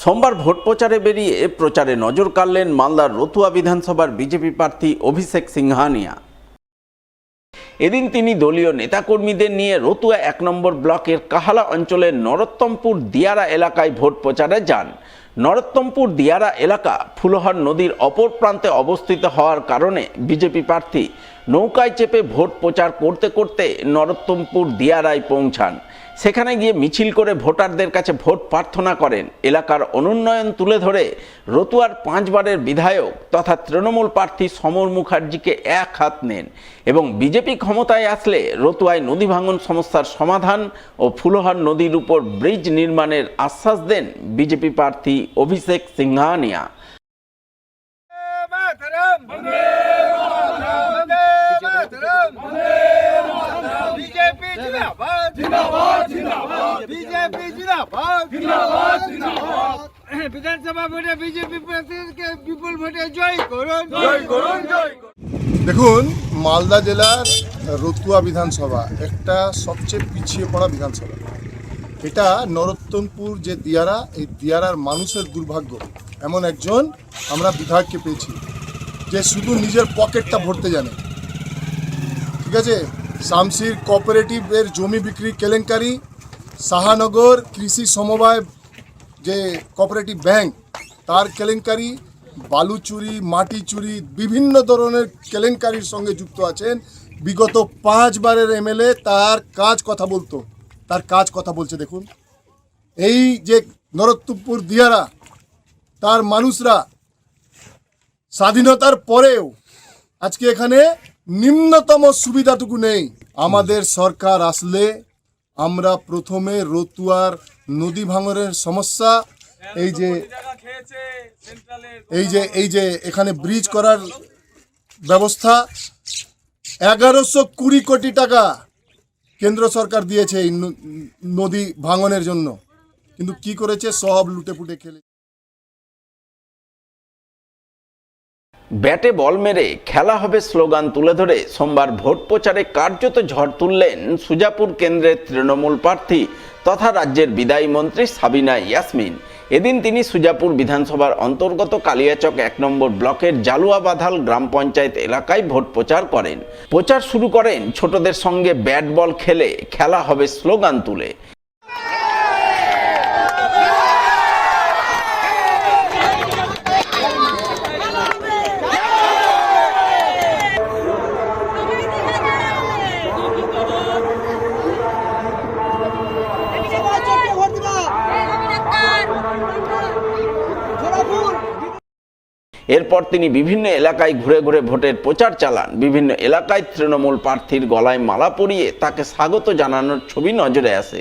সোমবার ভোট প্রচারে বেরিয়ে প্রচারে নজর কাড়লেন মালদার রতুয়া বিধানসভার বিজেপি প্রার্থী অভিষেক সিংহানিয়া। এদিন তিনি দলীয় নেতাকর্মীদের নিয়ে রতুয়া ১ নম্বর ব্লকের কাহালা অঞ্চলের নরোত্তমপুর দিয়ারা এলাকায় ভোট প্রচারে যান। নরোত্তমপুর দিয়ারা এলাকা ফুলহার নদীর অপর প্রান্তে অবস্থিত হওয়ার কারণে বিজেপি প্রার্থী নৌকায় চেপে ভোট প্রচার করতে করতে নরোত্তমপুর দিয়ারায় পৌঁছান। সেখানে গিয়ে মিছিল করে ভোটারদের কাছে ভোট প্রার্থনা করেন। এলাকার অনুন্নয়ন তুলে ধরে রতুয়ার 5 বারের বিধায়ক তথা তৃণমূল প্রার্থী সমর মুখার্জিকে এক হাত নেন এবং বিজেপি ক্ষমতায় আসলে রতুয়ায় নদী ভাঙন সমস্যার সমাধান ও ফুলহার নদীর উপর ব্রিজ নির্মাণের আশ্বাস দেন বিজেপি প্রার্থী অভিষেক সিংহানিয়া। বিধানসভা ভোটে বিজেপি প্রার্থীকে বিপুল ভোটে জয় করুন। দেখুন, মালদা জেলার রতুয়া বিধানসভা একটা সবচেয়ে পিছিয়ে পড়া বিধানসভা। এটা নরোত্তমপুর যে দিয়ারা, এই দিয়ারার মানুষের দুর্ভাগ্য এমন একজন আমরা বিধায়ককে পেয়েছি যে শুধু নিজের পকেটটা ভরতে জানে। ঠিক আছে, শামসির কোঅপারেটিভের জমি বিক্রি কেলেঙ্কারি, শাহানগর কৃষি সমবায় যে কোঅপারেটিভ ব্যাংক তার কেলেঙ্কারি, বালু চুরি, মাটি চুরি, বিভিন্ন ধরনের কেলেঙ্কারির সঙ্গে যুক্ত আছেন। বিগত 5 বারের এমএলএ তার কাজ কথা বলছে। দেখুন, এই যে নরোত্তমপুর দিয়ারা, তার মানুষরা স্বাধীনতার পরেও আজকে এখানে নিম্নতম সুবিধাটুকু নেই। আমাদের সরকার আসলে আমরা প্রথমে রতুয়ার নদী ভাঙনের সমস্যা, এই যে এখানে ব্রিজ করার ব্যবস্থা, 1120 কোটি টাকা কেন্দ্র সরকার দিয়েছে এই নদী ভাঙনের জন্য, কিন্তু কি করেছে? সব লুটেপুটে খেলে। ব্যাটে বল মেরে খেলা হবে স্লোগান তুলে ধরে সোমবার ভোট প্রচারে কার্যত ঝড় তুললেন সুজাপুর কেন্দ্রের তৃণমূল প্রার্থী তথা রাজ্যের বিদায়ী মন্ত্রী সাবিনা ইয়াসমিন। এদিন তিনি সুজাপুর বিধানসভার অন্তর্গত কালিয়াচক 1 নম্বর ব্লকের জালুয়াবাধাল গ্রাম পঞ্চায়েত এলাকায় ভোট প্রচার করেন। প্রচার শুরু করেন ছোটদের সঙ্গে ব্যাট বল খেলে খেলা হবে স্লোগান তুলে। এরপর তিনি বিভিন্ন এলাকায় ঘুরে ঘুরে ভোটের প্রচার চালান। বিভিন্ন এলাকায় তৃণমূল প্রার্থীর গলায় মালা পরিয়ে তাকে স্বাগত জানানোর ছবি নজরে আসে,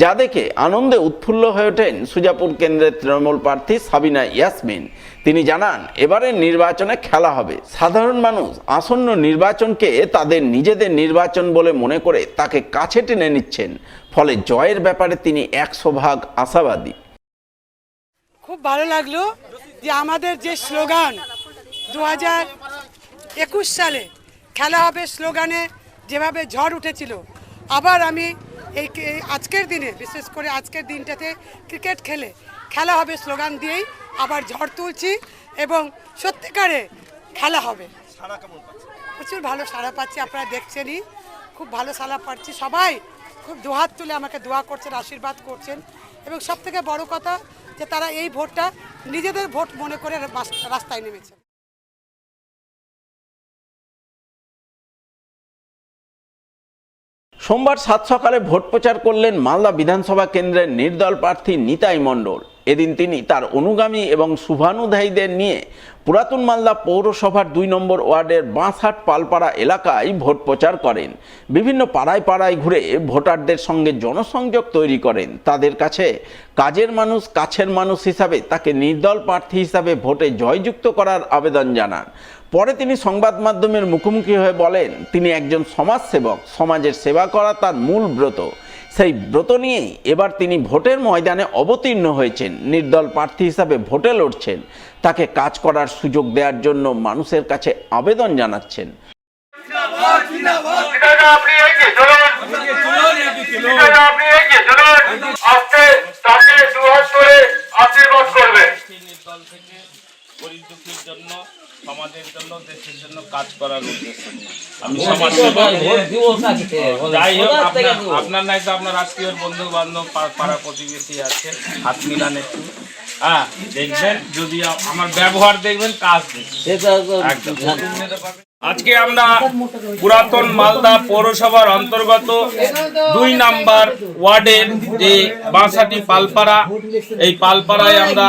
যা দেখে আনন্দে উৎফুল্ল হয়ে ওঠেন সুজাপুর কেন্দ্রের তৃণমূল প্রার্থী সাবিনা ইয়াসমিন। তিনি জানান, এবারের নির্বাচনে খেলা হবে। সাধারণ মানুষ আসন্ন নির্বাচনকে তাদের নিজেদের নির্বাচন বলে মনে করে তাকে কাছে টেনে নিচ্ছেন, ফলে জয়ের ব্যাপারে তিনি 100% আশাবাদী। খুব ভালো লাগলো যে আমাদের যে স্লোগান 2021 সালে খেলা হবে স্লোগানে যেভাবে ঝড় উঠেছিল, আবার আমি এই আজকের দিনে, বিশেষ করে আজকের দিনটাতে ক্রিকেট খেলে খেলা হবে স্লোগান দিয়েই আবার ঝড় তুলছি এবং সত্যিকারে খেলা হবে। প্রচুর ভালো সাড়া পাচ্ছি, আপনারা দেখছেনই, খুব ভালো সাড়া পাচ্ছি। সবাই খুব দুহাত তুলে আমাকে দোয়া করছেন, আশীর্বাদ করছেন এবং সবথেকে বড় কথা যে তারা এই ভোটটা নিজেদের ভোট মনে করে রাস্তায় নেমেছে। সোমবার 7 সকালে ভোট প্রচার করলেন মালদা বিধানসভা কেন্দ্রের নির্দল প্রার্থী নিতাই মণ্ডল। এদিন তিনি তার অনুগামী এবং শুভানুধ্যায়ীদের নিয়ে পুরাতন মালদা পৌরসভার 2 নম্বর ওয়ার্ডের বাঁশহাট পালপাড়া এলাকায় ভোট প্রচার করেন। বিভিন্ন পাড়ায় পাড়ায় ঘুরে ভোটারদের সঙ্গে জনসংযোগ তৈরি করেন। তাদের কাছে কাজের মানুষ, কাছের মানুষ হিসাবে তাকে নির্দল প্রার্থী হিসাবে ভোটে জয়যুক্ত করার আবেদন জানান। পরে তিনি সংবাদ মাধ্যমের মুখোমুখি হয়ে বলেন, তিনি একজন সমাজসেবক, সমাজের সেবা করা তার মূল ব্রত। সেই ব্রত নিয়েই এবার তিনি ভোটের ময়দানে অবতীর্ণ হয়েছেন, নির্দল প্রার্থী হিসাবে ভোটে লড়ছেন। তাকে কাজ করার সুযোগ দেওয়ার জন্য মানুষের কাছে আবেদন জানাচ্ছেন। আপনি এগিয়ে চলুন, আস্তে তাকে দুহাত করে আশীর্বাদ করবে। দল থেকে গরিব দুঃখীর জন্য, সমাজের জন্য, দেশের জন্য কাজ করার উদ্দেশ্য আমি সমাজ যাই হোক, আপনার নাই তো আপনার আত্মীয় বন্ধু বান্ধব পাড়া প্রতিবেশী আছে, হাত মিলান একটু। হ্যাঁ, দেখবেন যদি আমার ব্যবহার দেখবেন, কাজ দেখবেন। আজকে আমরা পুরাতন মালদা পৌরসভার অন্তর্গত 2 নম্বর ওয়ার্ডের যে বাঁশাটি পালপাড়া, এই পালপাড়ায় আমরা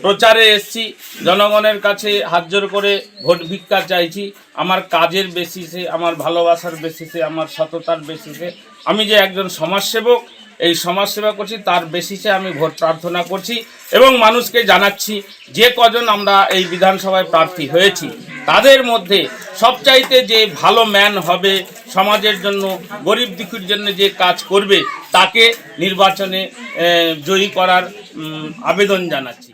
প্রচারে এসেছি, জনগণের কাছে হাত জোর করে ভোট ভিক্ষা চাইছি। আমার কাজের বেসিসে, আমার ভালোবাসার বেসিসে, আমার সততার বেসিসে, আমি যে একজন সমাজসেবক, এই সমাজসেবা করছি, তার বেসিসে আমি ভোট প্রার্থনা করছি এবং মানুষকে জানাচ্ছি যে কজন আমরা এই বিধানসভায় প্রার্থী হয়েছি তাদের মধ্যে সবচাইতে যে ভালো ম্যান হবে, সমাজের জন্য, গরিব দুঃখীর জন্য যে কাজ করবে, তাকে নির্বাচনে জয়ী করার আবেদন জানাচ্ছি।